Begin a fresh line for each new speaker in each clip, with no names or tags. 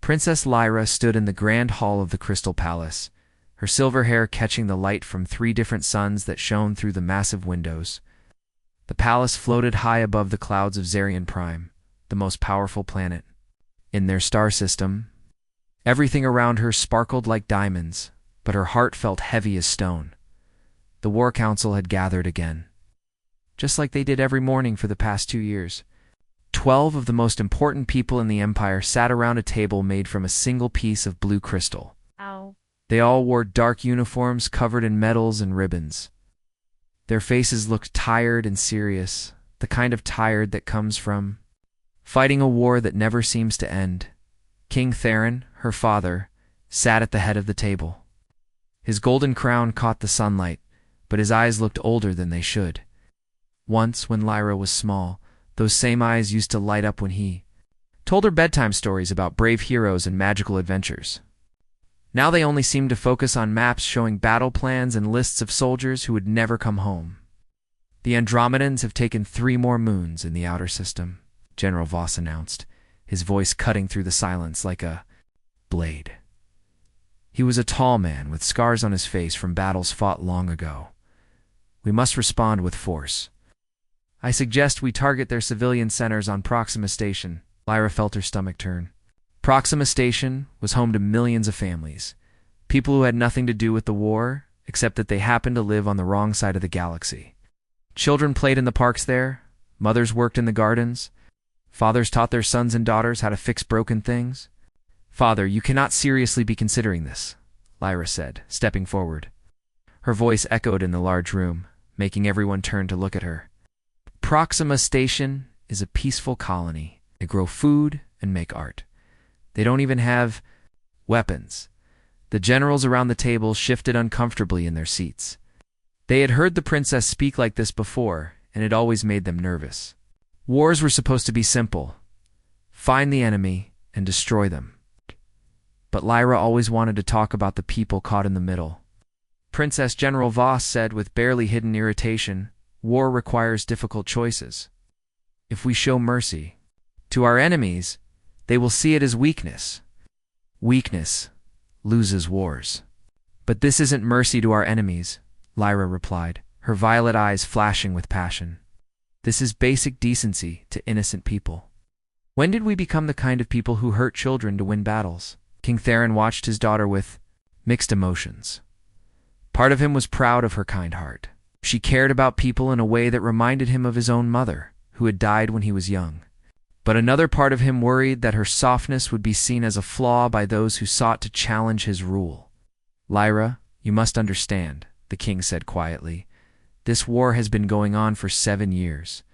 Princess Lyra stood in the grand hall of the Crystal Palace, her silver hair catching the light from 3 different suns that shone through the massive windows. The palace floated high above the clouds of Zarian Prime, the most powerful planet in their star system. Everything around her sparkled like diamonds, but her heart felt heavy as stone. The War Council had gathered again, just like they did every morning for the past 2 years. 12 of the most important people in the Empire sat around a table made from a single piece of blue crystal.
Ow.
They all wore dark uniforms covered in medals and ribbons. Their faces looked tired and serious, the kind of tired that comes from fighting a war that never seems to end. King Theron, her father, sat at the head of the table. His golden crown caught the sunlight, but his eyes looked older than they should. Once, when Lyra was small, those same eyes used to light up when he told her bedtime stories about brave heroes and magical adventures. Now they only seemed to focus on maps showing battle plans and lists of soldiers who would never come home. The Andromedans have taken 3 more moons in the outer system, General Voss announced, his voice cutting through the silence like a blade. He was a tall man with scars on his face from battles fought long ago. We must respond with force. I suggest we target their civilian centers on Proxima Station. Lyra felt her stomach turn. Proxima Station was home to millions of families, people who had nothing to do with the war, except that they happened to live on the wrong side of the galaxy. Children played in the parks there, mothers worked in the gardens, fathers taught their sons and daughters how to fix broken things. Father, you cannot seriously be considering this, Lyra said, stepping forward. Her voice echoed in the large room, making everyone turn to look at her. Proxima Station is a peaceful colony. They grow food and make art. They don't even have weapons. The generals around the table shifted uncomfortably in their seats. They had heard the princess speak like this before, and it always made them nervous. Wars were supposed to be simple. Find the enemy and destroy them. But Lyra always wanted to talk about the people caught in the middle. Princess General Voss said with barely hidden irritation, war requires difficult choices. If we show mercy to our enemies, they will see it as weakness. Weakness loses wars. But this isn't mercy to our enemies, Lyra replied, her violet eyes flashing with passion. This is basic decency to innocent people. When did we become the kind of people who hurt children to win battles? King Theron watched his daughter with mixed emotions. Part of him was proud of her kind heart. She cared about people in a way that reminded him of his own mother, who had died when he was young. But another part of him worried that her softness would be seen as a flaw by those who sought to challenge his rule. Lyra, you must understand, the king said quietly. This war has been going on for 7 years.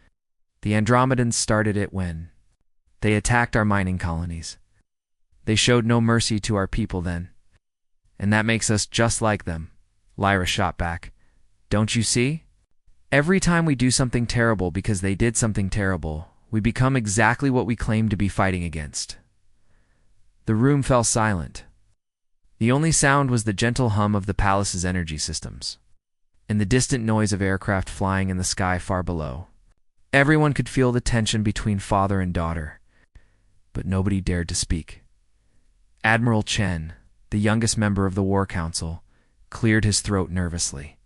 The Andromedans started it when they attacked our mining colonies. They showed no mercy to our people then. And that makes us just like them, Lyra shot back. Don't you see? Every time we do something terrible because they did something terrible, we become exactly what we claim to be fighting against. The room fell silent. The only sound was the gentle hum of the palace's energy systems, and the distant noise of aircraft flying in the sky far below. Everyone could feel the tension between father and daughter, but nobody dared to speak. Admiral Chen, the youngest member of the War Council, cleared his throat nervously.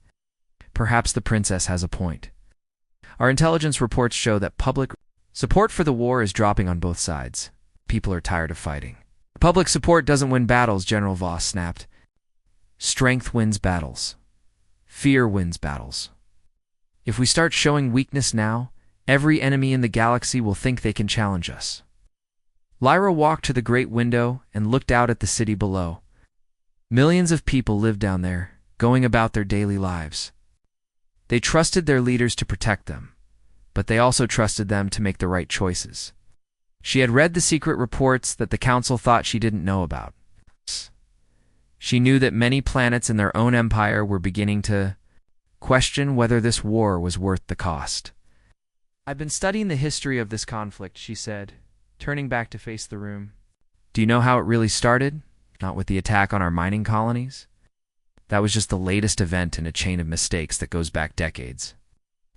Perhaps the princess has a point. Our intelligence reports show that public support for the war is dropping on both sides. People are tired of fighting. Public support doesn't win battles, General Voss snapped. Strength wins battles. Fear wins battles. If we start showing weakness now, every enemy in the galaxy will think they can challenge us. Lyra walked to the great window and looked out at the city below. Millions of people lived down there, going about their daily lives. They trusted their leaders to protect them, but they also trusted them to make the right choices. She had read the secret reports that the council thought she didn't know about. She knew that many planets in their own empire were beginning to question whether this war was worth the cost. I've been studying the history of this conflict, she said, turning back to face the room. Do you know how it really started? Not with the attack on our mining colonies? That was just the latest event in a chain of mistakes that goes back decades.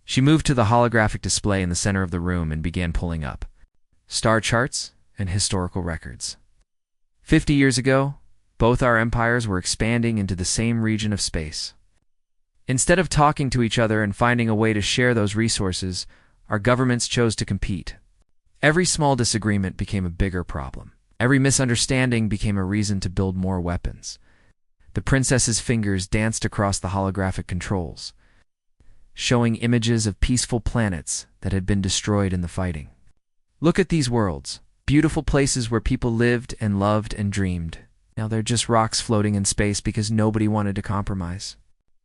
She moved to the holographic display in the center of the room and began pulling up star charts and historical records. 50 years ago, both our empires were expanding into the same region of space. Instead of talking to each other and finding a way to share those resources, our governments chose to compete. Every small disagreement became a bigger problem. Every misunderstanding became a reason to build more weapons. The princess's fingers danced across the holographic controls, showing images of peaceful planets that had been destroyed in the fighting. Look at these worlds, beautiful places where people lived and loved and dreamed. Now they're just rocks floating in space because nobody wanted to compromise.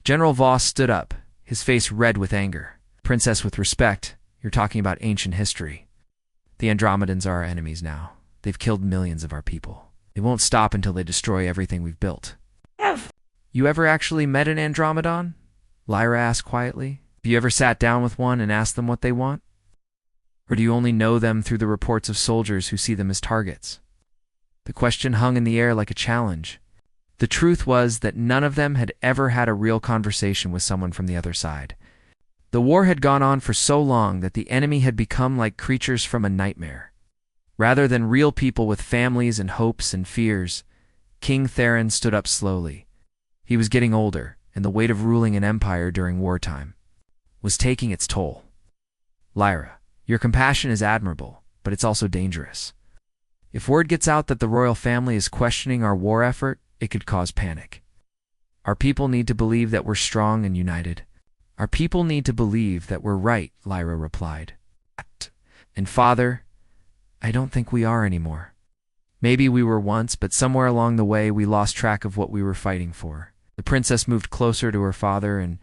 General Voss stood up, his face red with anger. Princess, with respect, you're talking about ancient history. The Andromedans are our enemies now. They've killed millions of our people. They won't stop until they destroy everything we've built. You ever actually met an Andromedan? Lyra asked quietly. Have you ever sat down with one and asked them what they want? Or do you only know them through the reports of soldiers who see them as targets? The question hung in the air like a challenge. The truth was that none of them had ever had a real conversation with someone from the other side. The war had gone on for so long that the enemy had become like creatures from a nightmare. Rather than real people with families and hopes and fears, King Theron stood up slowly. He was getting older, and the weight of ruling an empire during wartime was taking its toll. Lyra, your compassion is admirable, but it's also dangerous. If word gets out that the royal family is questioning our war effort, it could cause panic. Our people need to believe that we're strong and united. Our people need to believe that we're right, Lyra replied. And father, I don't think we are anymore. Maybe we were once, but somewhere along the way we lost track of what we were fighting for. The princess moved closer to her father, and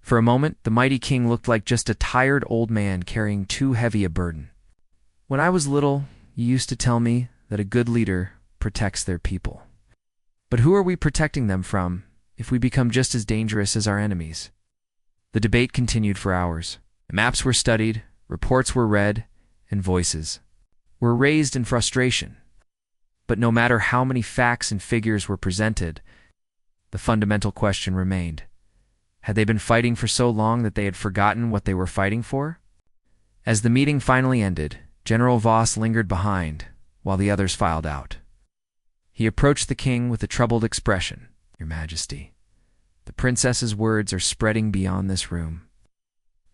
for a moment the mighty king looked like just a tired old man carrying too heavy a burden. When I was little, you used to tell me that a good leader protects their people. But who are we protecting them from if we become just as dangerous as our enemies? The debate continued for hours. Maps were studied, reports were read, and voices were raised in frustration. But no matter how many facts and figures were presented, the fundamental question remained. Had they been fighting for so long that they had forgotten what they were fighting for? As the meeting finally ended, General Voss lingered behind while the others filed out. He approached the king with a troubled expression. Your Majesty, the princess's words are spreading beyond this room.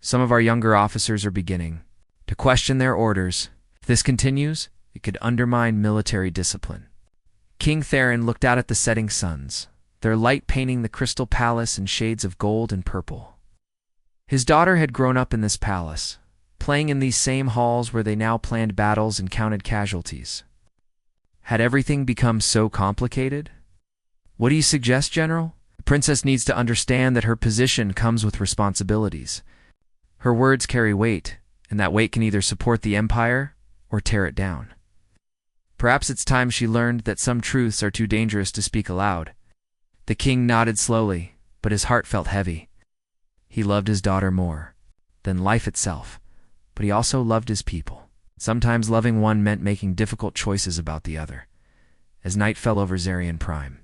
Some of our younger officers are beginning to question their orders. If this continues, it could undermine military discipline. King Theron looked out at the setting suns, their light painting the crystal palace in shades of gold and purple. His daughter had grown up in this palace, playing in these same halls where they now planned battles and counted casualties. Had everything become so complicated? What do you suggest, General? The princess needs to understand that her position comes with responsibilities. Her words carry weight, and that weight can either support the empire or tear it down. Perhaps it's time she learned that some truths are too dangerous to speak aloud. The king nodded slowly, but his heart felt heavy. He loved his daughter more than life itself, but he also loved his people. Sometimes loving one meant making difficult choices about the other. As night fell over Zarian Prime,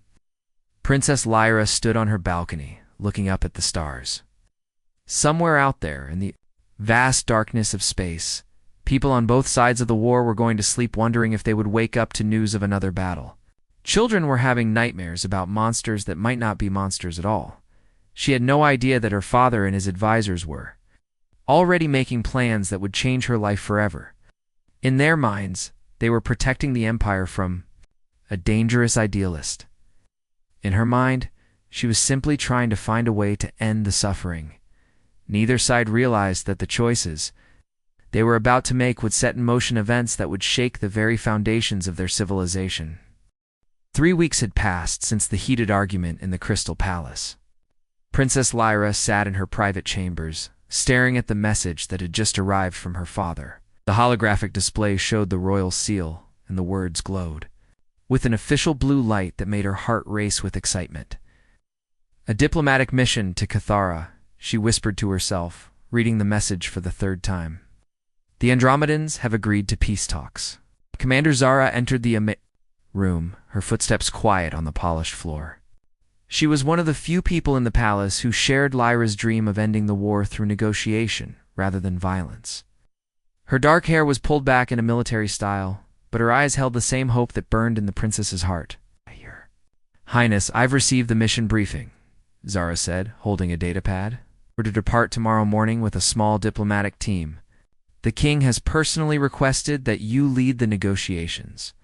Princess Lyra stood on her balcony, looking up at the stars. Somewhere out there, in the vast darkness of space, people on both sides of the war were going to sleep wondering if they would wake up to news of another battle. Children were having nightmares about monsters that might not be monsters at all. She had no idea that her father and his advisors were already making plans that would change her life forever. In their minds, they were protecting the empire from a dangerous idealist. In her mind, she was simply trying to find a way to end the suffering. Neither side realized that the choices they were about to make would set in motion events that would shake the very foundations of their civilization. 3 weeks had passed since the heated argument in the Crystal Palace. Princess Lyra sat in her private chambers, staring at the message that had just arrived from her father. The holographic display showed the royal seal, and the words glowed with an official blue light that made her heart race with excitement. A diplomatic mission to Cathara, she whispered to herself, reading the message for the third time. The Andromedans have agreed to peace talks. Commander Zara entered the room, her footsteps quiet on the polished floor. She was one of the few people in the palace who shared Lyra's dream of ending the war through negotiation rather than violence. Her dark hair was pulled back in a military style, but her eyes held the same hope that burned in the princess's heart. Your Highness, I've received the mission briefing, Zara said, holding a datapad. We're to depart tomorrow morning with a small diplomatic team. The king has personally requested that you lead the negotiations.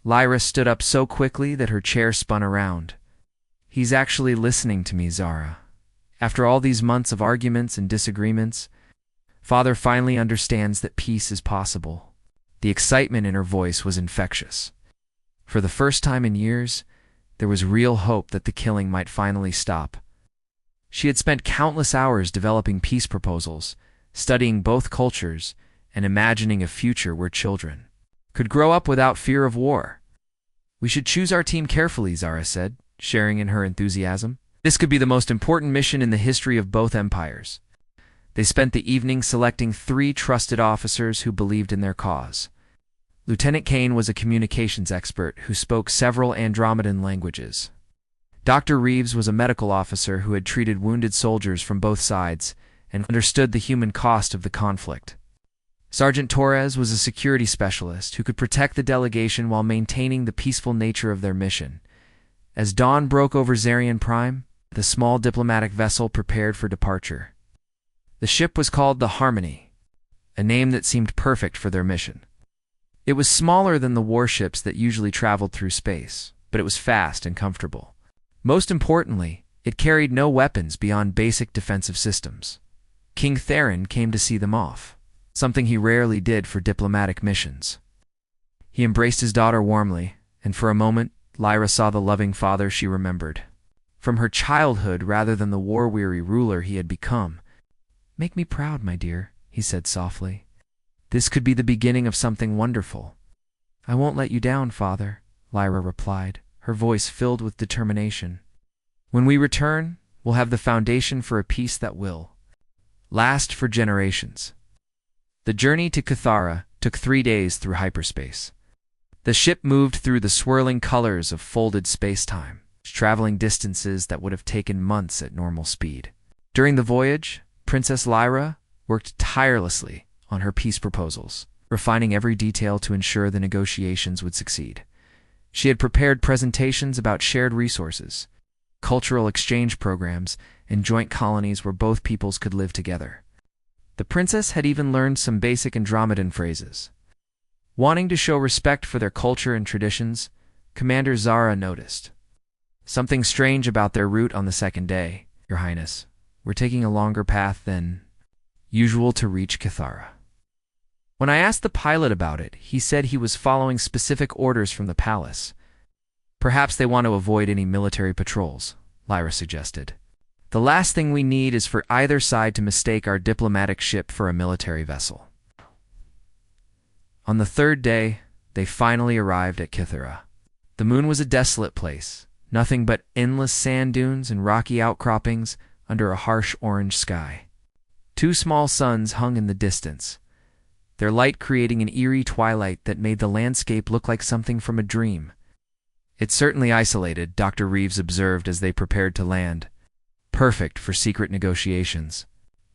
Lyra stood up so quickly that her chair spun around. He's actually listening to me, Zara. After all these months of arguments and disagreements, Father finally understands that peace is possible. The excitement in her voice was infectious. For the first time in years, there was real hope that the killing might finally stop. She had spent countless hours developing peace proposals, studying both cultures, and imagining a future where children could grow up without fear of war. We should choose our team carefully, Zara said, sharing in her enthusiasm. This could be the most important mission in the history of both empires. They spent the evening selecting 3 trusted officers who believed in their cause. Lieutenant Kane was a communications expert who spoke several Andromedan languages. Dr. Reeves was a medical officer who had treated wounded soldiers from both sides and understood the human cost of the conflict. Sergeant Torres was a security specialist who could protect the delegation while maintaining the peaceful nature of their mission. As dawn broke over Zarian Prime, the small diplomatic vessel prepared for departure. The ship was called the Harmony, a name that seemed perfect for their mission. It was smaller than the warships that usually traveled through space, but it was fast and comfortable. Most importantly, it carried no weapons beyond basic defensive systems. King Theron came to see them off, something he rarely did for diplomatic missions. He embraced his daughter warmly, and for a moment, Lyra saw the loving father she remembered. From her childhood rather than the war-weary ruler he had become. "Make me proud, my dear," he said softly. "This could be the beginning of something wonderful." "I won't let you down, father," Lyra replied, her voice filled with determination. "When we return, we'll have the foundation for a peace that will last for generations." The journey to Cathara took 3 days through hyperspace. The ship moved through the swirling colors of folded space-time, traveling distances that would have taken months at normal speed. During the voyage, Princess Lyra worked tirelessly on her peace proposals, refining every detail to ensure the negotiations would succeed. She had prepared presentations about shared resources, cultural exchange programs, and joint colonies where both peoples could live together. The princess had even learned some basic Andromedan phrases. Wanting to show respect for their culture and traditions, Commander Zara noticed something strange about their route on the second day. "Your Highness, we're taking a longer path than usual to reach Cathara." When I asked the pilot about it, he said he was following specific orders from the palace. "Perhaps they want to avoid any military patrols," Lyra suggested. "The last thing we need is for either side to mistake our diplomatic ship for a military vessel." On the 3rd day, they finally arrived at Cathara. The moon was a desolate place, nothing but endless sand dunes and rocky outcroppings under a harsh orange sky. 2 small suns hung in the distance, their light creating an eerie twilight that made the landscape look like something from a dream. "It's certainly isolated," Dr. Reeves observed as they prepared to land. "Perfect for secret negotiations,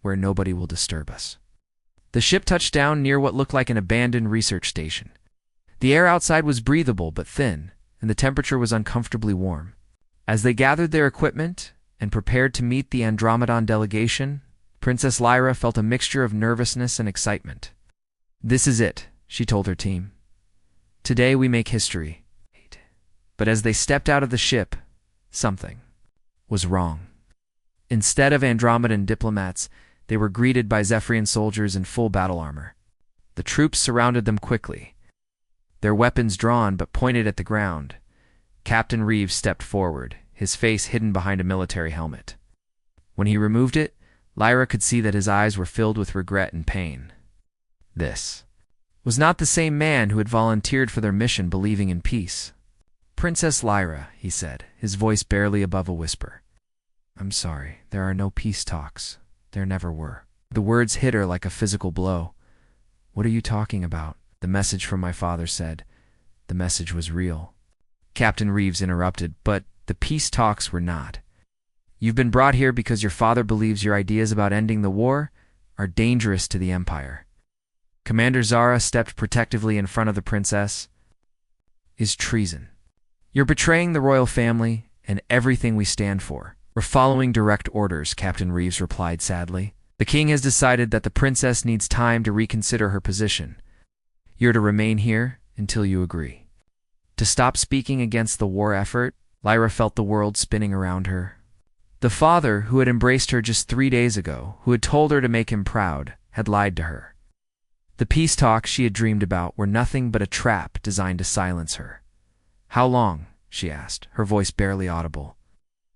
where nobody will disturb us." The ship touched down near what looked like an abandoned research station. The air outside was breathable but thin, and the temperature was uncomfortably warm. As they gathered their equipment and prepared to meet the Andromedan delegation, Princess Lyra felt a mixture of nervousness and excitement. "This is it," she told her team. "Today we make history." But as they stepped out of the ship, something was wrong. Instead of Andromedan diplomats, they were greeted by Zephyrian soldiers in full battle armor. The troops surrounded them quickly, their weapons drawn but pointed at the ground. Captain Reeves stepped forward, his face hidden behind a military helmet. When he removed it, Lyra could see that his eyes were filled with regret and pain. This was not the same man who had volunteered for their mission believing in peace. "Princess Lyra," he said, his voice barely above a whisper. "I'm sorry, there are no peace talks. There never were." The words hit her like a physical blow. "What are you talking about?" "The message from my father said. The message was real." Captain Reeves interrupted, "But the peace talks were not. You've been brought here because your father believes your ideas about ending the war are dangerous to the Empire." Commander Zara stepped protectively in front of the princess. Is treason. You're betraying the royal family and everything we stand for. We're following direct orders, Captain Reeves replied sadly. The king has decided that the princess needs time to reconsider her position. You're to remain here until you agree. To stop speaking against the war effort, Lyra felt the world spinning around her. The father, who had embraced her just 3 days ago, who had told her to make him proud, had lied to her. The peace talks she had dreamed about were nothing but a trap designed to silence her. How long? She asked, her voice barely audible.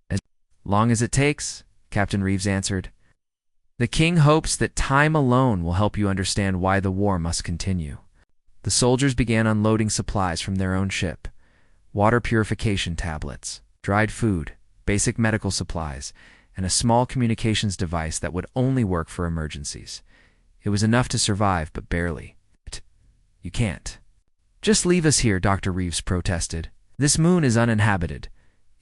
As long as it takes, Captain Reeves answered. The king hopes that time alone will help you understand why the war must continue. The soldiers began unloading supplies from their own ship. Water purification tablets, dried food, basic medical supplies, and a small communications device that would only work for emergencies. It was enough to survive, but barely. You can't. Just leave us here, Dr. Reeves protested. This moon is uninhabited.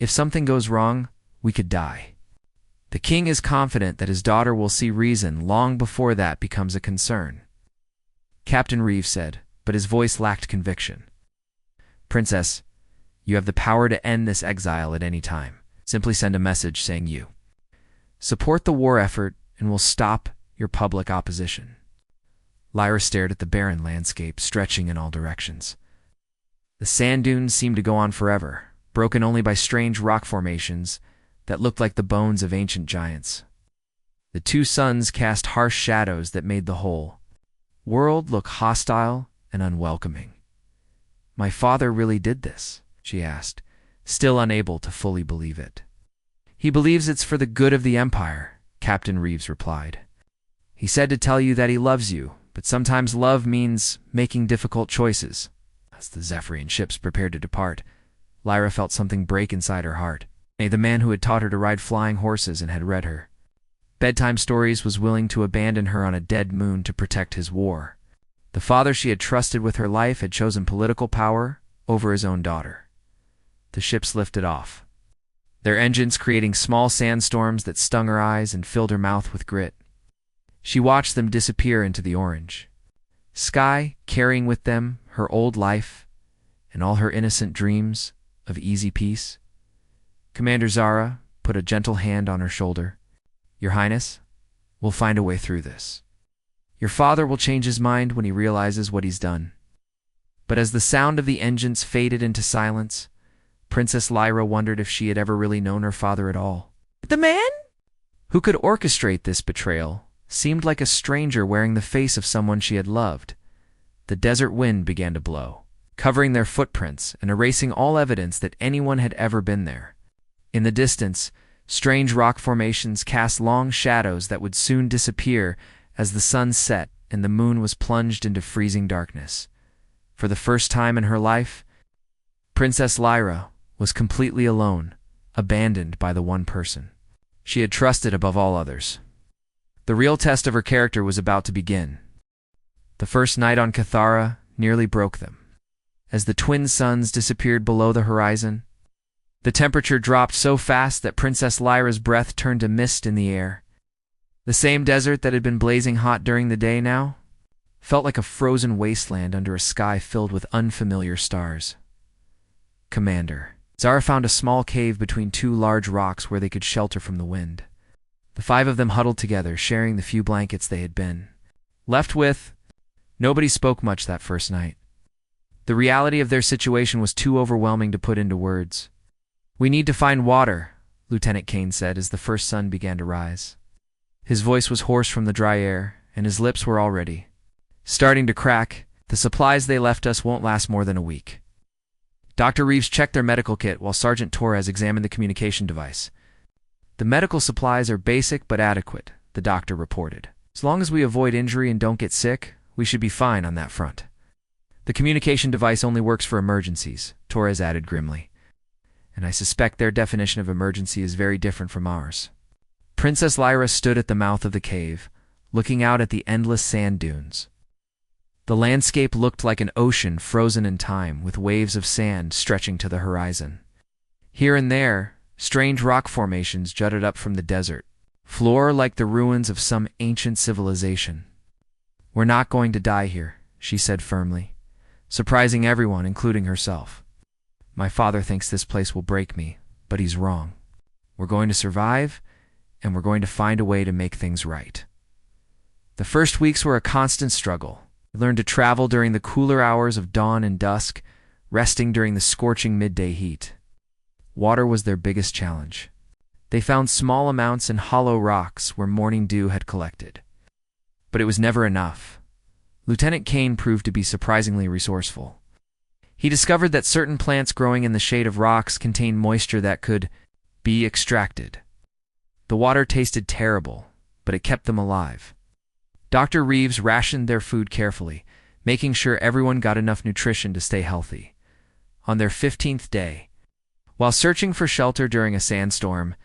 If something goes wrong, we could die. The king is confident that his daughter will see reason long before that becomes a concern. Captain Reeves said, but his voice lacked conviction. Princess, you have the power to end this exile at any time. Simply send a message saying you support the war effort and will stop your public opposition. Lyra stared at the barren landscape stretching in all directions. The sand dunes seemed to go on forever, broken only by strange rock formations that looked like the bones of ancient giants. The two suns cast harsh shadows that made the whole world look hostile and unwelcoming. My father really did this? She asked, still unable to fully believe it. He believes it's for the good of the Empire, Captain Reeves replied. He said to tell you that he loves you, but sometimes love means making difficult choices. As the Zephyrian ships prepared to depart, Lyra felt something break inside her heart. The man who had taught her to ride flying horses and had read her bedtime stories was willing to abandon her on a dead moon to protect his war. The father she had trusted with her life had chosen political power over his own daughter. The ships lifted off, their engines creating small sandstorms that stung her eyes and filled her mouth with grit. She watched them disappear into the orange sky, carrying with them her old life and all her innocent dreams of easy peace. Commander Zara put a gentle hand on her shoulder. Your Highness, we'll find a way through this. Your father will change his mind when he realizes what he's done. But as the sound of the engines faded into silence, Princess Lyra wondered if she had ever really known her father at all. The man who could orchestrate this betrayal seemed like a stranger wearing the face of someone she had loved. The desert wind began to blow, covering their footprints and erasing all evidence that anyone had ever been there. In the distance, strange rock formations cast long shadows that would soon disappear as the sun set and the moon was plunged into freezing darkness. For the first time in her life, Princess Lyra was completely alone, abandoned by the one person she had trusted above all others. The real test of her character was about to begin. The first night on Cathara nearly broke them. As the twin suns disappeared below the horizon, the temperature dropped so fast that Princess Lyra's breath turned to mist in the air. The same desert that had been blazing hot during the day now felt like a frozen wasteland under a sky filled with unfamiliar stars. Commander. Zara found a small cave between two large rocks where they could shelter from the wind. The 5 of them huddled together, sharing the few blankets they had been left with. Nobody spoke much that first night. The reality of their situation was too overwhelming to put into words. We need to find water, Lieutenant Kane said as the first sun began to rise. His voice was hoarse from the dry air, and his lips were already starting to crack. The supplies they left us won't last more than a week. Dr. Reeves checked their medical kit while Sergeant Torres examined the communication device. The medical supplies are basic but adequate, the doctor reported. As long as we avoid injury and don't get sick, we should be fine on that front. The communication device only works for emergencies, Torres added grimly. And I suspect their definition of emergency is very different from ours. Princess Lyra stood at the mouth of the cave, looking out at the endless sand dunes. The landscape looked like an ocean frozen in time, with waves of sand stretching to the horizon. Here and there, strange rock formations jutted up from the desert, floor like the ruins of some ancient civilization. "We're not going to die here," she said firmly, surprising everyone, including herself. "My father thinks this place will break me, but he's wrong. We're going to survive, and we're going to find a way to make things right." The first weeks were a constant struggle. They learned to travel during the cooler hours of dawn and dusk, resting during the scorching midday heat. Water was their biggest challenge. They found small amounts in hollow rocks where morning dew had collected. But it was never enough. Lieutenant Kane proved to be surprisingly resourceful. He discovered that certain plants growing in the shade of rocks contained moisture that could be extracted. The water tasted terrible, but it kept them alive. Dr. Reeves rationed their food carefully, making sure everyone got enough nutrition to stay healthy. On their 15th day, while searching for shelter during a sandstorm,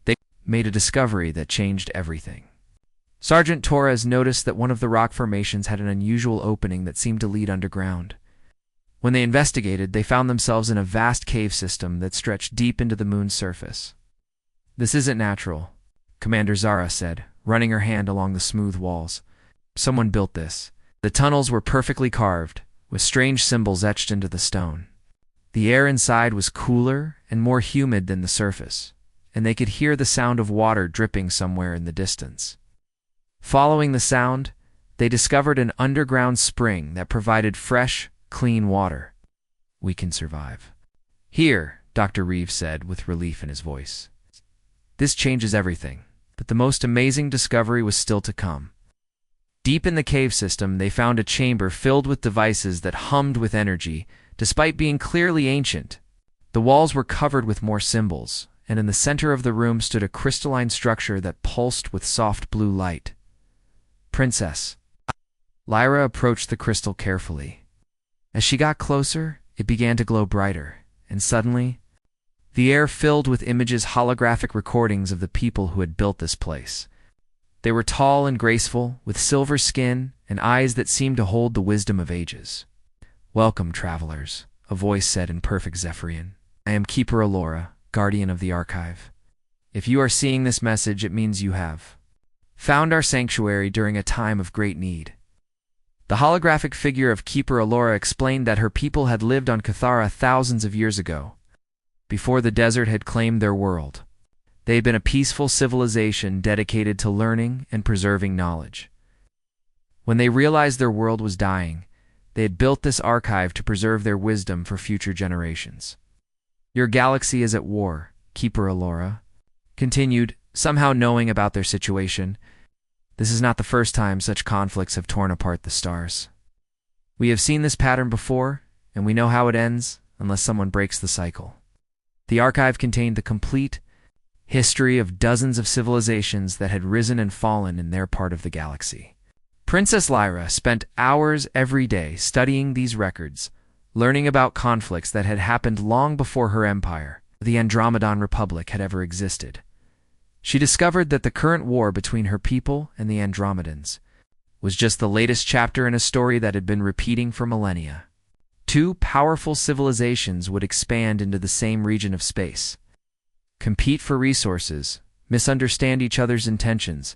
they made a discovery that changed everything. Sergeant Torres noticed that one of the rock formations had an unusual opening that seemed to lead underground. When they investigated, they found themselves in a vast cave system that stretched deep into the moon's surface. "This isn't natural," Commander Zara said, running her hand along the smooth walls. "Someone built this." The tunnels were perfectly carved, with strange symbols etched into the stone. The air inside was cooler and more humid than the surface, and they could hear the sound of water dripping somewhere in the distance. Following the sound, they discovered an underground spring that provided fresh, clean water. "We can survive here," Dr. Reeves said with relief in his voice. "This changes everything." But the most amazing discovery was still to come. Deep in the cave system, they found a chamber filled with devices that hummed with energy, despite being clearly ancient. The walls were covered with more symbols, and in the center of the room stood a crystalline structure that pulsed with soft blue light. "Princess." Lyra approached the crystal carefully. As she got closer, it began to glow brighter, and suddenly, the air filled with images, holographic recordings of the people who had built this place. They were tall and graceful, with silver skin and eyes that seemed to hold the wisdom of ages. "Welcome, travelers," a voice said in perfect Zephyrian. "I am Keeper Alora, guardian of the archive. If you are seeing this message, it means you have found our sanctuary during a time of great need." The holographic figure of Keeper Alora explained that her people had lived on Cathara thousands of years ago, before the desert had claimed their world. They had been a peaceful civilization dedicated to learning and preserving knowledge. When they realized their world was dying, they had built this archive to preserve their wisdom for future generations. "Your galaxy is at war," Keeper Alora continued, somehow knowing about their situation. "This is not the first time such conflicts have torn apart the stars. We have seen this pattern before, and we know how it ends unless someone breaks the cycle." The archive contained the complete history of dozens of civilizations that had risen and fallen in their part of the galaxy. Princess Lyra spent hours every day studying these records, learning about conflicts that had happened long before her empire, the Andromedan Republic, had ever existed. She discovered that the current war between her people and the Andromedans was just the latest chapter in a story that had been repeating for millennia. Two powerful civilizations would expand into the same region of space, compete for resources, misunderstand each other's intentions,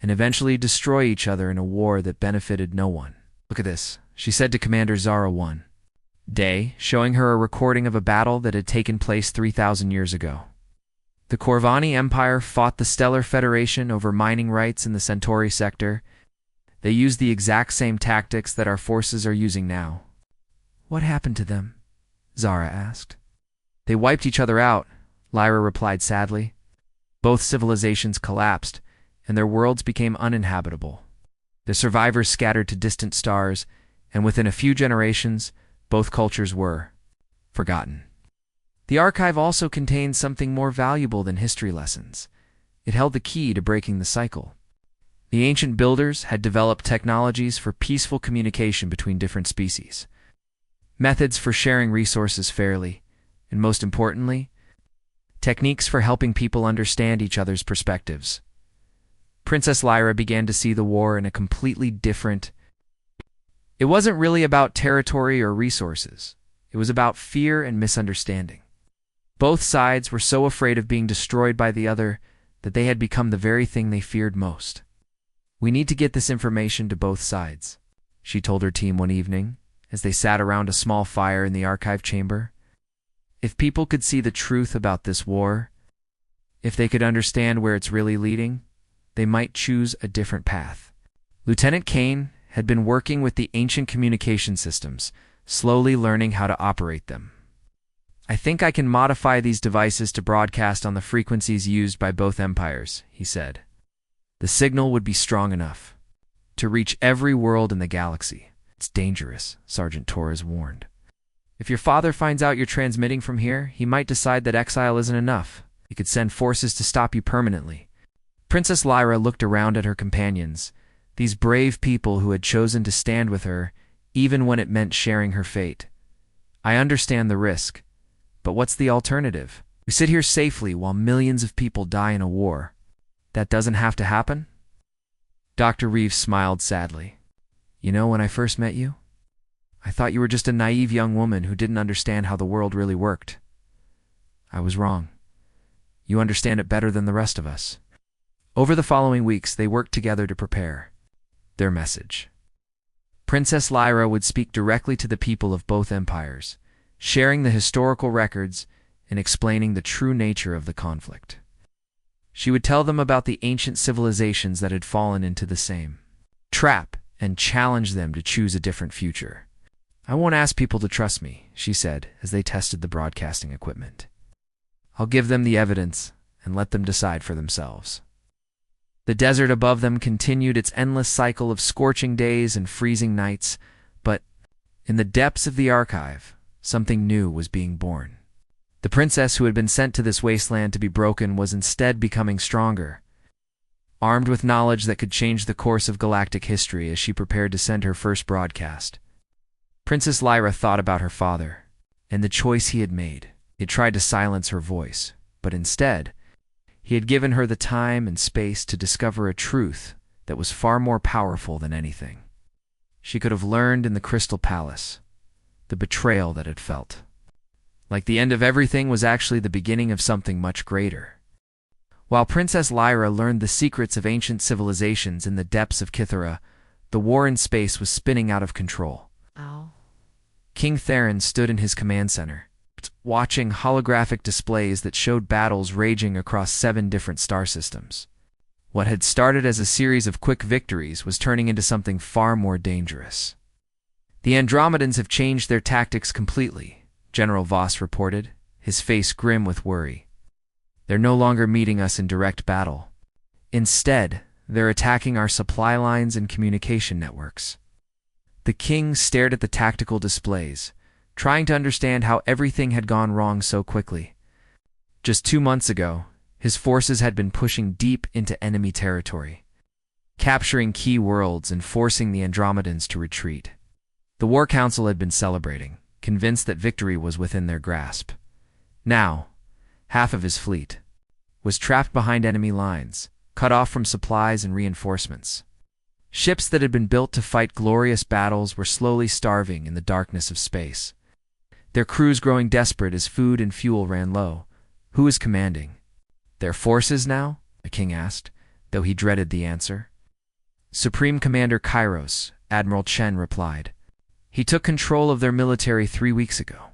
and eventually destroy each other in a war that benefited no one. "Look at this," she said to Commander Zara one day, showing her a recording of a battle that had taken place 3,000 years ago. The Corvani Empire fought the Stellar Federation over mining rights in the Centauri sector. They used the exact same tactics that our forces are using now. "What happened to them?" Zara asked. "They wiped each other out," Lyra replied sadly. "Both civilizations collapsed, and their worlds became uninhabitable. The survivors scattered to distant stars, and within a few generations, both cultures were forgotten." The archive also contained something more valuable than history lessons. It held the key to breaking the cycle. The ancient builders had developed technologies for peaceful communication between different species, methods for sharing resources fairly, and most importantly, techniques for helping people understand each other's perspectives. Princess Lyra began to see the war in a completely different. It wasn't really about territory or resources. It was about fear and misunderstanding. Both sides were so afraid of being destroyed by the other that they had become the very thing they feared most. We need to get this information to both sides, she told her team one evening as they sat around a small fire in the archive chamber. If people could see the truth about this war, if they could understand where it's really leading, they might choose a different path. Lieutenant Kane had been working with the ancient communication systems, slowly learning how to operate them. I think I can modify these devices to broadcast on the frequencies used by both empires, he said. The signal would be strong enough to reach every world in the galaxy. It's dangerous, Sergeant Torres warned. If your father finds out you're transmitting from here, he might decide that exile isn't enough. He could send forces to stop you permanently. Princess Lyra looked around at her companions, these brave people who had chosen to stand with her, even when it meant sharing her fate. I understand the risk, but what's the alternative? We sit here safely while millions of people die in a war. That doesn't have to happen? Dr. Reeves smiled sadly. You know, when I first met you, I thought you were just a naive young woman who didn't understand how the world really worked. I was wrong. You understand it better than the rest of us. Over the following weeks, they worked together to prepare their message. Princess Lyra would speak directly to the people of both empires, sharing the historical records and explaining the true nature of the conflict. She would tell them about the ancient civilizations that had fallen into the same trap and challenge them to choose a different future. I won't ask people to trust me, she said as they tested the broadcasting equipment. I'll give them the evidence and let them decide for themselves. The desert above them continued its endless cycle of scorching days and freezing nights, but in the depths of the archive, something new was being born. The princess who had been sent to this wasteland to be broken was instead becoming stronger, armed with knowledge that could change the course of galactic history as she prepared to send her first broadcast. Princess Lyra thought about her father and the choice he had made. He had tried to silence her voice, but instead, he had given her the time and space to discover a truth that was far more powerful than anything she could have learned in the Crystal Palace, the betrayal that it felt. Like the end of everything was actually the beginning of something much greater. While Princess Lyra learned the secrets of ancient civilizations in the depths of Kythera, the war in space was spinning out of control.
Ow.
King Theron stood in his command center, watching holographic displays that showed battles raging across 7 different star systems. What had started as a series of quick victories was turning into something far more dangerous. The Andromedans have changed their tactics completely, General Voss reported, his face grim with worry. They're no longer meeting us in direct battle. Instead, they're attacking our supply lines and communication networks. The king stared at the tactical displays, trying to understand how everything had gone wrong so quickly. Just 2 months ago, his forces had been pushing deep into enemy territory, capturing key worlds and forcing the Andromedans to retreat. The War Council had been celebrating, convinced that victory was within their grasp. Now, half of his fleet was trapped behind enemy lines, cut off from supplies and reinforcements. Ships that had been built to fight glorious battles were slowly starving in the darkness of space, their crews growing desperate as food and fuel ran low. Who was commanding their forces now? The king asked, though he dreaded the answer. Supreme Commander Kairos, Admiral Chen replied. He took control of their military 3 weeks ago.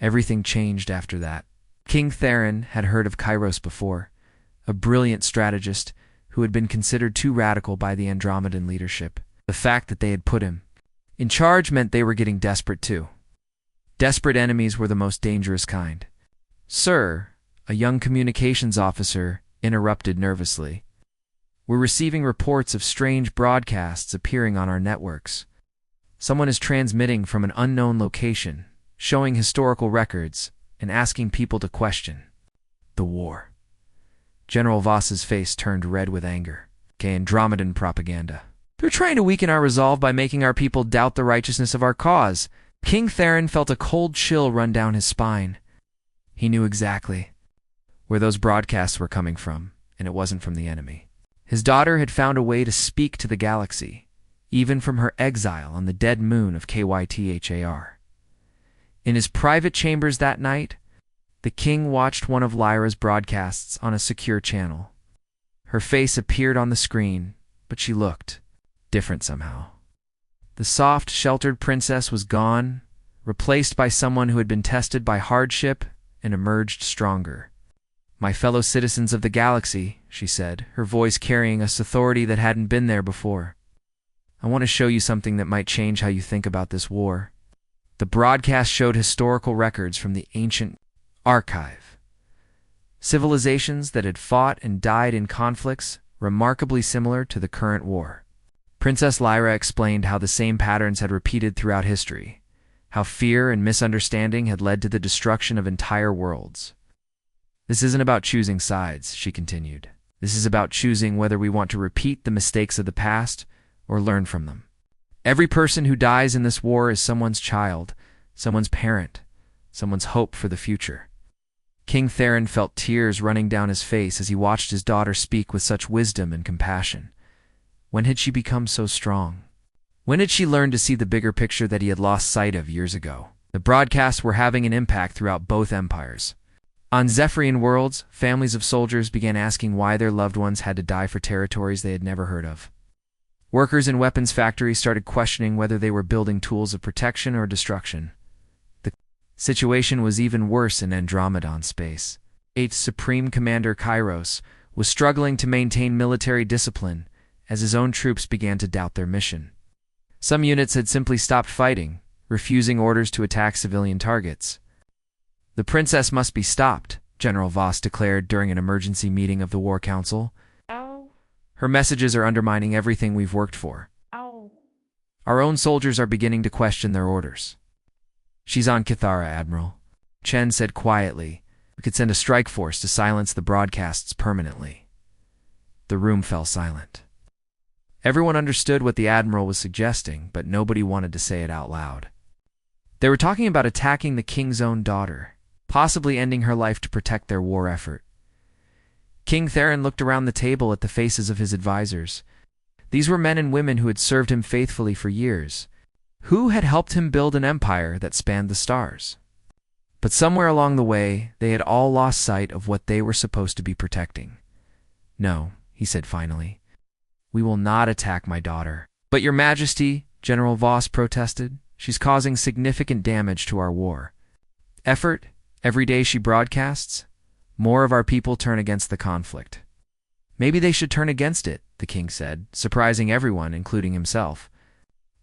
Everything changed after that. King Theron had heard of Kairos before, a brilliant strategist who had been considered too radical by the Andromedan leadership. The fact that they had put him in charge meant they were getting desperate too. Desperate enemies were the most dangerous kind. Sir, a young communications officer interrupted nervously. We're receiving reports of strange broadcasts appearing on our networks. Someone is transmitting from an unknown location, showing historical records, and asking people to question the war. General Voss's face turned red with anger. Andromedan propaganda. They're trying to weaken our resolve by making our people doubt the righteousness of our cause. King Theron felt a cold chill run down his spine. He knew exactly where those broadcasts were coming from, and it wasn't from the enemy. His daughter had found a way to speak to the galaxy, even from her exile on the dead moon of Kythar. In his private chambers that night, the king watched one of Lyra's broadcasts on a secure channel. Her face appeared on the screen, but she looked different somehow. The soft, sheltered princess was gone, replaced by someone who had been tested by hardship and emerged stronger. "My fellow citizens of the galaxy," she said, her voice carrying a authority that hadn't been there before. "I want to show you something that might change how you think about this war." The broadcast showed historical records from the ancient archive. Civilizations that had fought and died in conflicts remarkably similar to the current war. Princess Lyra explained how the same patterns had repeated throughout history, how fear and misunderstanding had led to the destruction of entire worlds. "This isn't about choosing sides," she continued. "This is about choosing whether we want to repeat the mistakes of the past or learn from them. Every person who dies in this war is someone's child, someone's parent, someone's hope for the future." King Theron felt tears running down his face as he watched his daughter speak with such wisdom and compassion. When had she become so strong? When had she learned to see the bigger picture that he had lost sight of years ago? The broadcasts were having an impact throughout both empires. On Zephyrian worlds, families of soldiers began asking why their loved ones had to die for territories they had never heard of. Workers in weapons factories started questioning whether they were building tools of protection or destruction. The situation was even worse in Andromedon space. Its Supreme Commander Kairos was struggling to maintain military discipline as his own troops began to doubt their mission. Some units had simply stopped fighting, refusing orders to attack civilian targets. "The princess must be stopped," General Voss declared during an emergency meeting of the War Council.
Ow.
"Her messages are undermining everything we've worked for.
Ow.
Our own soldiers are beginning to question their orders." "She's on Kithara, Admiral," Chen said quietly. "We could send a strike force to silence the broadcasts permanently." The room fell silent. Everyone understood what the Admiral was suggesting, but nobody wanted to say it out loud. They were talking about attacking the king's own daughter, possibly ending her life to protect their war effort. King Theron looked around the table at the faces of his advisors. These were men and women who had served him faithfully for years, who had helped him build an empire that spanned the stars. But somewhere along the way, they had all lost sight of what they were supposed to be protecting. "No," he said finally. "We will not attack my daughter." "But Your Majesty," General Voss protested, "she's causing significant damage to our war. Effort, every day she broadcasts, more of our people turn against the conflict." "Maybe they should turn against it," the king said, surprising everyone, including himself.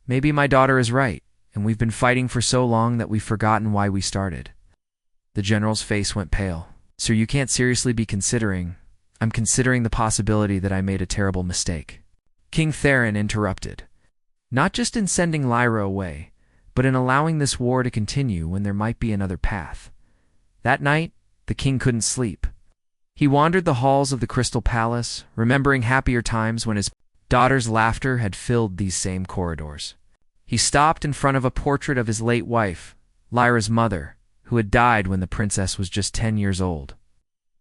"Maybe my daughter is right, and we've been fighting for so long that we've forgotten why we started." The general's face went pale. "Sir, you can't seriously be considering—" "I'm considering the possibility that I made a terrible mistake." King Theron interrupted. "Not just in sending Lyra away, but in allowing this war to continue when there might be another path." That night, the king couldn't sleep. He wandered the halls of the Crystal Palace, remembering happier times when his daughter's laughter had filled these same corridors. He stopped in front of a portrait of his late wife, Lyra's mother, who had died when the princess was just 10 years old.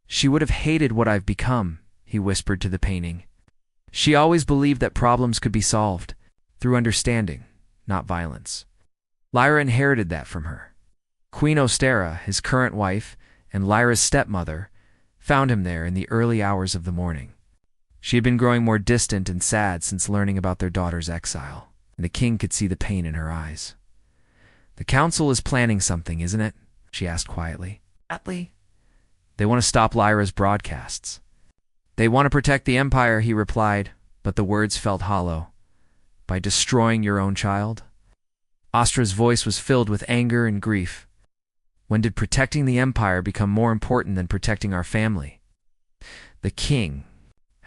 "She would have hated what I've become," he whispered to the painting. "She always believed that problems could be solved through understanding, not violence." Lyra inherited that from her. Queen Ostera, his current wife, and Lyra's stepmother, found him there in the early hours of the morning. She had been growing more distant and sad since learning about their daughter's exile, and the king could see the pain in her eyes. "The council is planning something, isn't it?" she asked quietly. "Atlee?" "They want to stop Lyra's broadcasts." "They want to protect the Empire," he replied, but the words felt hollow. "By destroying your own child?" Ostra's voice was filled with anger and grief. "When did protecting the Empire become more important than protecting our family?" The king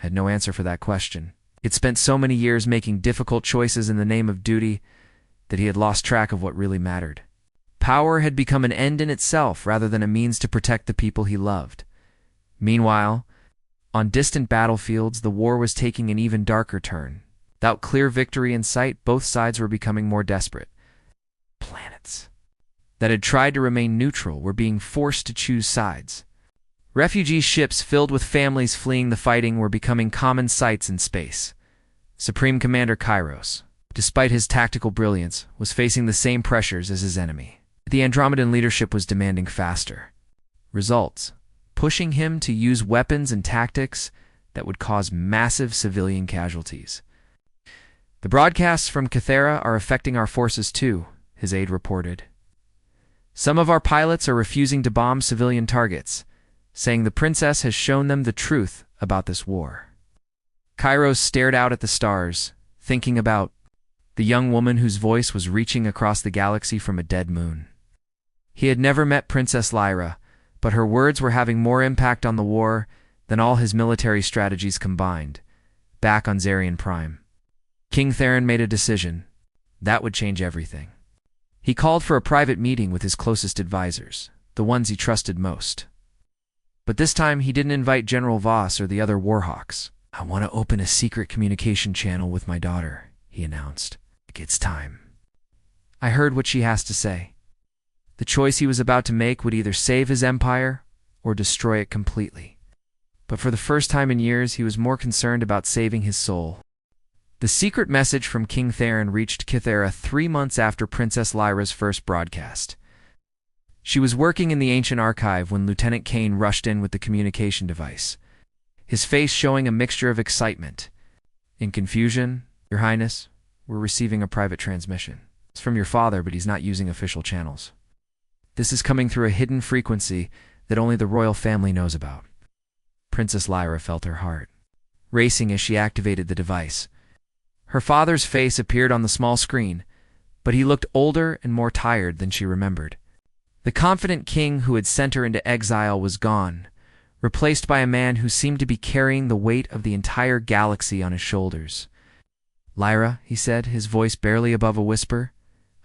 had no answer for that question. He'd spent so many years making difficult choices in the name of duty that he had lost track of what really mattered. Power had become an end in itself rather than a means to protect the people he loved. Meanwhile, on distant battlefields, the war was taking an even darker turn. Without clear victory in sight, both sides were becoming more desperate. Planets that had tried to remain neutral were being forced to choose sides. Refugee ships filled with families fleeing the fighting were becoming common sights in space. Supreme Commander Kairos, despite his tactical brilliance, was facing the same pressures as his enemy. The Andromedan leadership was demanding faster results, pushing him to use weapons and tactics that would cause massive civilian casualties. The broadcasts from Kythera are affecting our forces too, his aide reported. Some of our pilots are refusing to bomb civilian targets, saying the princess has shown them the truth about this war. Kairos stared out at the stars, thinking about the young woman whose voice was reaching across the galaxy from a dead moon. He had never met Princess Lyra, but her words were having more impact on the war than all his military strategies combined, back on Zarian Prime. King Theron made a decision. That would change everything. He called for a private meeting with his closest advisors, the ones he trusted most. But this time he didn't invite General Voss or the other Warhawks. "I want to open a secret communication channel with my daughter," he announced. "It's time. I heard what she has to say." The choice he was about to make would either save his empire or destroy it completely. But for the first time in years, he was more concerned about saving his soul. The secret message from King Theron reached Kythera 3 months after Princess Lyra's first broadcast. She was working in the ancient archive when Lieutenant Kane rushed in with the communication device, his face showing a mixture of excitement. "In confusion, Your Highness, we're receiving a private transmission. It's from your father, but he's not using official channels. This is coming through a hidden frequency that only the royal family knows about." Princess Lyra felt her heart racing as she activated the device. Her father's face appeared on the small screen, but he looked older and more tired than she remembered. The confident king who had sent her into exile was gone, replaced by a man who seemed to be carrying the weight of the entire galaxy on his shoulders. "Lyra," he said, his voice barely above a whisper,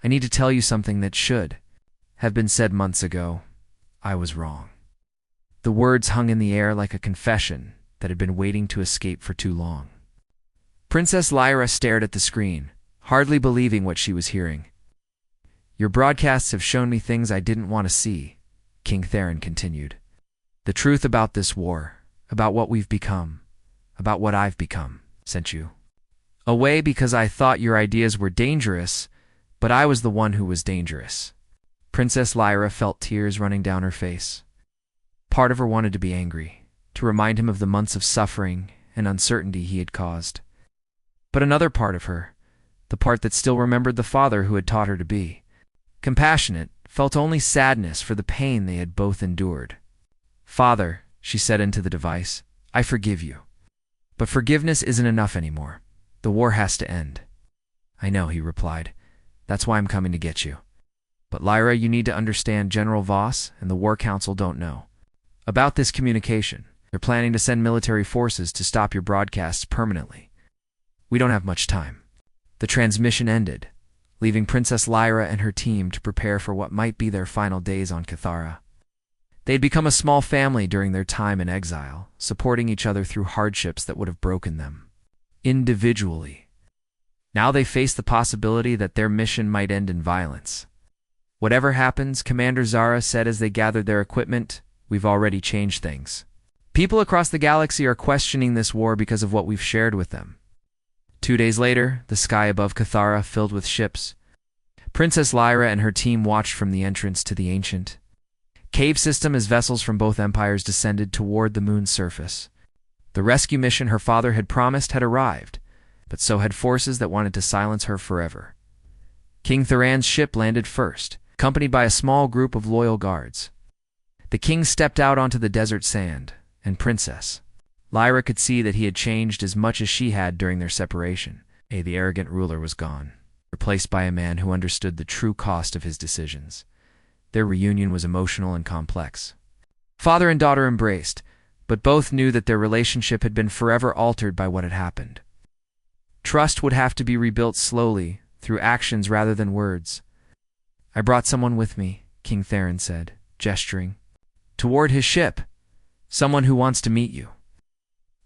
"I need to tell you something that should have been said months ago. I was wrong." The words hung in the air like a confession that had been waiting to escape for too long. Princess Lyra stared at the screen, hardly believing what she was hearing. "Your broadcasts have shown me things I didn't want to see," King Theron continued. "The truth about this war, about what we've become, about what I've become, sent you away because I thought your ideas were dangerous, but I was the one who was dangerous." Princess Lyra felt tears running down her face. Part of her wanted to be angry, to remind him of the months of suffering and uncertainty he had caused. But another part of her, the part that still remembered the father who had taught her to be compassionate, felt only sadness for the pain they had both endured. "Father," she said into the device, "I forgive you. But forgiveness isn't enough anymore. The war has to end." "I know," he replied. "That's why I'm coming to get you. But Lyra, you need to understand General Voss and the War Council don't know about this communication. They're planning to send military forces to stop your broadcasts permanently. We don't have much time." The transmission ended, leaving Princess Lyra and her team to prepare for what might be their final days on Kythera. They had become a small family during their time in exile, supporting each other through hardships that would have broken them individually. Now they faced the possibility that their mission might end in violence. "Whatever happens," Commander Zara said as they gathered their equipment, "we've already changed things. People across the galaxy are questioning this war because of what we've shared with them." 2 days later, the sky above Kythera filled with ships. Princess Lyra and her team watched from the entrance to the ancient cave system as vessels from both empires descended toward the moon's surface. The rescue mission her father had promised had arrived, but so had forces that wanted to silence her forever. King Theron's ship landed first, accompanied by a small group of loyal guards. The king stepped out onto the desert sand, and Princess Lyra could see that he had changed as much as she had during their separation. The arrogant ruler was gone, replaced by a man who understood the true cost of his decisions. Their reunion was emotional and complex. Father and daughter embraced, but both knew that their relationship had been forever altered by what had happened. Trust would have to be rebuilt slowly, through actions rather than words. "I brought someone with me," King Theron said, gesturing toward his ship. "Someone who wants to meet you."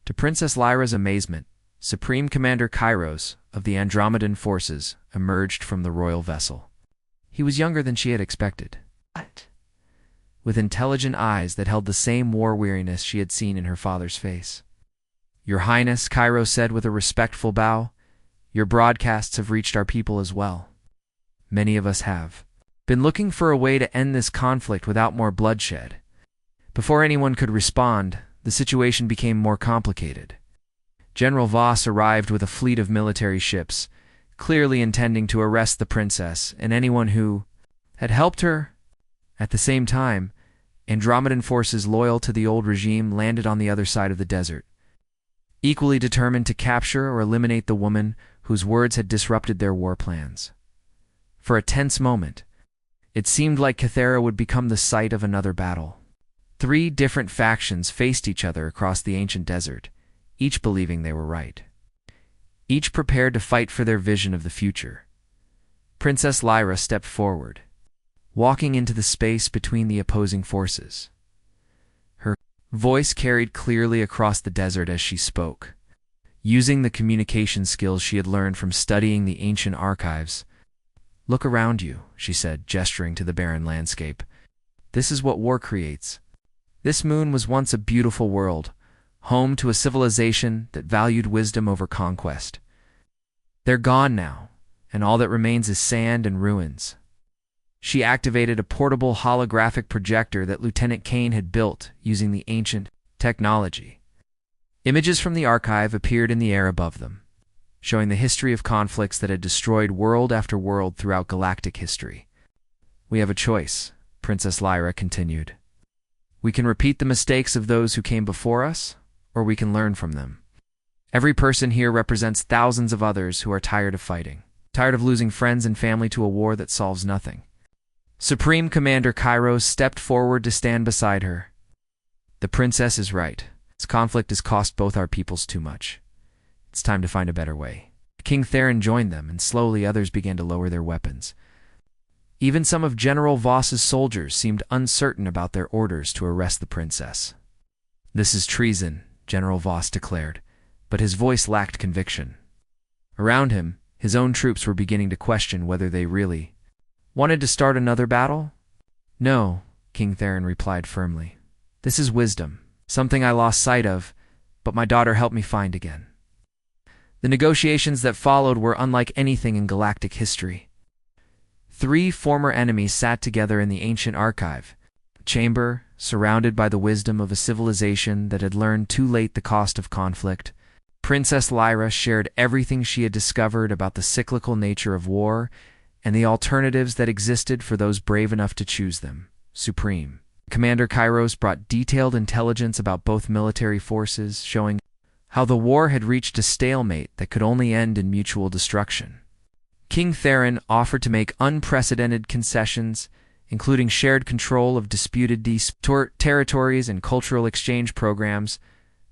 To Princess Lyra's amazement, Supreme Commander Kairos of the Andromedan forces emerged from the royal vessel. He was younger than she had expected, with intelligent eyes that held the same war weariness she had seen in her father's face. "Your Highness," Kairos said with a respectful bow, "your broadcasts have reached our people as well. Many of us have been looking for a way to end this conflict without more bloodshed." Before anyone could respond, the situation became more complicated. General Voss arrived with a fleet of military ships, clearly intending to arrest the princess and anyone who had helped her. At the same time, Andromedan forces loyal to the old regime landed on the other side of the desert, equally determined to capture or eliminate the woman whose words had disrupted their war plans. For a tense moment, it seemed like Kythera would become the site of another battle. 3 different factions faced each other across the ancient desert, each believing they were right. Each prepared to fight for their vision of the future. Princess Lyra stepped forward, walking into the space between the opposing forces. Her voice carried clearly across the desert as she spoke, using the communication skills she had learned from studying the ancient archives. "Look around you," she said, gesturing to the barren landscape. "This is what war creates. This moon was once a beautiful world, home to a civilization that valued wisdom over conquest. They're gone now, and all that remains is sand and ruins." She activated a portable holographic projector that Lieutenant Kane had built using the ancient technology. Images from the archive appeared in the air above them, showing the history of conflicts that had destroyed world after world throughout galactic history. "We have a choice," Princess Lyra continued. "We can repeat the mistakes of those who came before us, or we can learn from them. Every person here represents thousands of others who are tired of fighting, tired of losing friends and family to a war that solves nothing." Supreme Commander Kairos stepped forward to stand beside her. "The princess is right. This conflict has cost both our peoples too much. It's time to find a better way." King Theron joined them, and slowly others began to lower their weapons. Even some of General Voss's soldiers seemed uncertain about their orders to arrest the princess. "This is treason," General Voss declared, but his voice lacked conviction. Around him, his own troops were beginning to question whether they really wanted to start another battle. "No," King Theron replied firmly. "This is wisdom, something I lost sight of, but my daughter helped me find again." The negotiations that followed were unlike anything in galactic history. 3 former enemies sat together in the ancient archive, a chamber surrounded by the wisdom of a civilization that had learned too late the cost of conflict. Princess Lyra shared everything she had discovered about the cyclical nature of war and the alternatives that existed for those brave enough to choose them. Supreme Commander Kairos brought detailed intelligence about both military forces, showing how the war had reached a stalemate that could only end in mutual destruction. King Theron offered to make unprecedented concessions, including shared control of disputed territories and cultural exchange programs.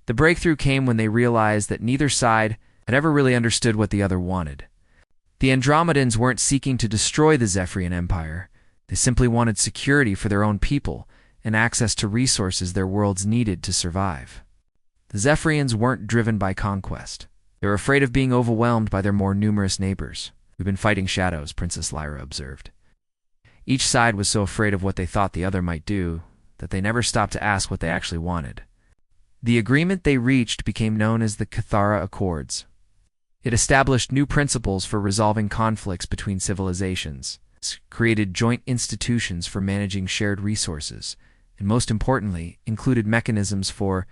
The breakthrough came when they realized that neither side had ever really understood what the other wanted. The Andromedans weren't seeking to destroy the Zephyrian Empire. They simply wanted security for their own people and access to resources their worlds needed to survive. The Zephyrians weren't driven by conquest. They were afraid of being overwhelmed by their more numerous neighbors. "We've been fighting shadows," Princess Lyra observed. Each side was so afraid of what they thought the other might do that they never stopped to ask what they actually wanted. The agreement they reached became known as the Kythera Accords. It established new principles for resolving conflicts between civilizations, created joint institutions for managing shared resources, and most importantly, included mechanisms for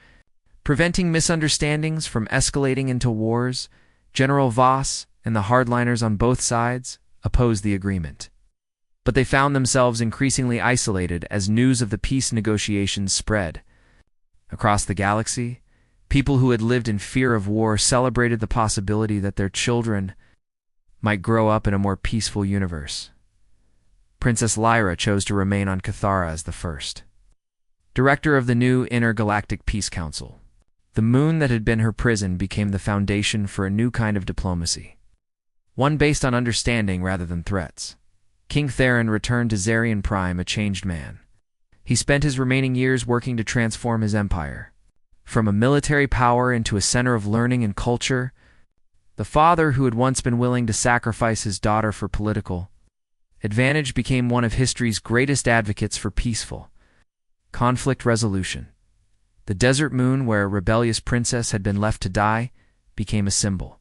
preventing misunderstandings from escalating into wars. General Voss and the hardliners on both sides opposed the agreement, but they found themselves increasingly isolated as news of the peace negotiations spread. Across the galaxy, people who had lived in fear of war celebrated the possibility that their children might grow up in a more peaceful universe. Princess Lyra chose to remain on Kythera as the first director of the new Intergalactic Peace Council. The moon that had been her prison became the foundation for a new kind of diplomacy, one based on understanding rather than threats. King Theron returned to Zarian Prime a changed man. He spent his remaining years working to transform his empire. From a military power into a center of learning and culture, the father who had once been willing to sacrifice his daughter for political advantage became one of history's greatest advocates for peaceful conflict resolution. The desert moon where a rebellious princess had been left to die became a symbol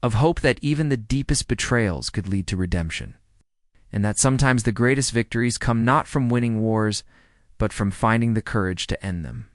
of hope that even the deepest betrayals could lead to redemption, and that sometimes the greatest victories come not from winning wars, but from finding the courage to end them.